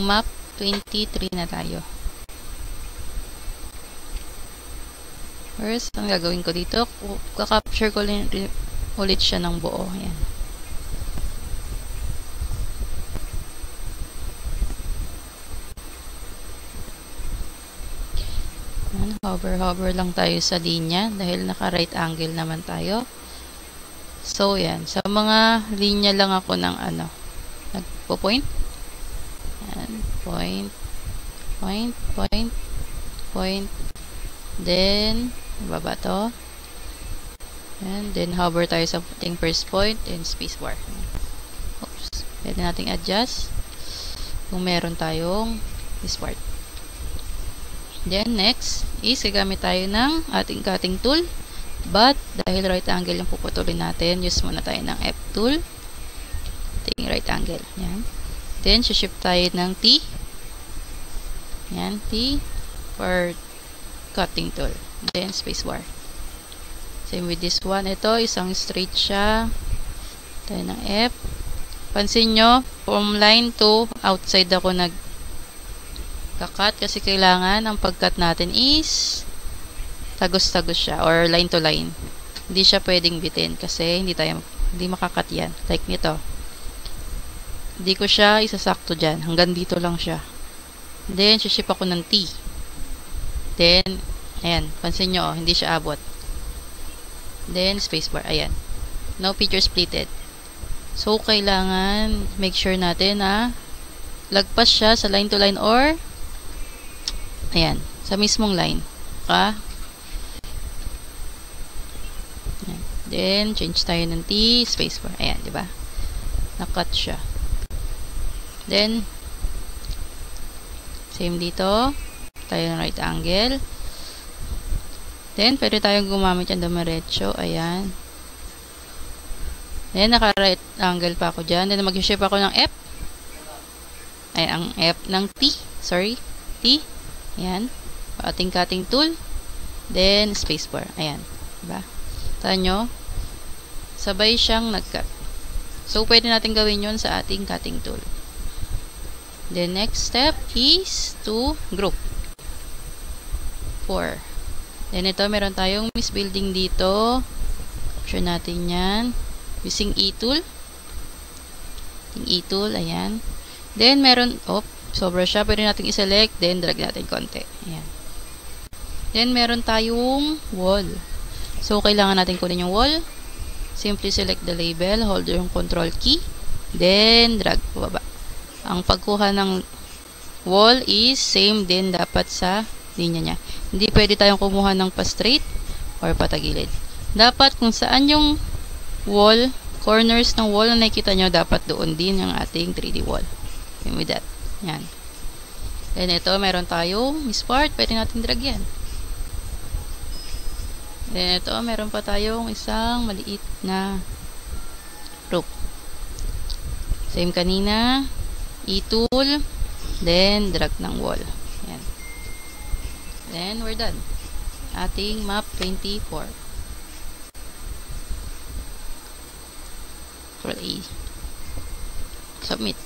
Yung map 23 na tayo. First, ang gagawin ko dito, kakapture ko ulit siya ng buo. Ayan. Hover lang tayo sa linya dahil naka right angle naman tayo. So, yan. Sa mga linya lang ako ng nagpo-point. Yan. Point. Then, baba to. And then, hover tayo sa ating first point and spacebar. Oops. Pwede nating adjust kung meron tayong this part. Then, next is gagamit tayo ng ating cutting tool. But, dahil right angle yung puputulin natin, use muna tayo ng F tool. Ating right angle. Yan. Then, shift tayo ng T. Yan, T for cutting tool. Then, spacebar. Same with this one. Ito, isang straight siya. Tayo ng F. Pansin nyo, from line to outside ako nag-cut kasi kailangan ang pag-cut natin is tagos-tagos siya or line to line. Hindi siya pwedeng bitin kasi hindi makakat yan. Like nito. Hindi ko siya isasakto dyan. Hanggang dito lang siya. Then, shift ako ng T. Then, ayan. Pansin nyo, hindi siya abot. Then, spacebar. Ayan. No feature splitted. So, kailangan make sure natin na lagpas siya sa line to line or ayan. Sa mismong line. Ayan. Then, change tayo ng T, spacebar. Ayan, diba? Nakat siya. Then, same dito. Tayo ng right angle. Then, pwede tayong gumamit yan dumiretso. Ayan. Then, naka-right angle pa ako dyan. Then, mag-shift ako ng F. Ayan, ang F ng T. Sorry. T. Ayan. Ating cutting tool. Then, spacebar. Ayan. Diba? Taan nyo. Sabay siyang nag-cut. So, pwede natin gawin yun sa ating cutting tool. The next step is to group. 4. Then, ito, meron tayong misbuilding dito. Capture natin yan. Using E-tool. E-tool, ayan. Then, meron, sobra siya. Pwede natin i-select. Then, drag natin konti. Ayan. Then, meron tayong wall. So, kailangan natin kunin yung wall. Simply select the label. Hold yung control key. Then, drag pababa. Ang pagkuha ng wall is same din dapat sa linya niya. Hindi pwede tayong kumuha ng pa-straight or patagilid. Dapat kung saan yung wall, corners ng wall na nakikita nyo, dapat doon din yung ating 3D wall. Same with that. Yan. Then, ito, meron tayong this part. Pwede natin drag yan. Then, ito, meron pa tayong isang maliit na rope. Same kanina. E-tool. Then, drag ng wall. Yan. Then, we're done. Ating map 24. Control A. Submit.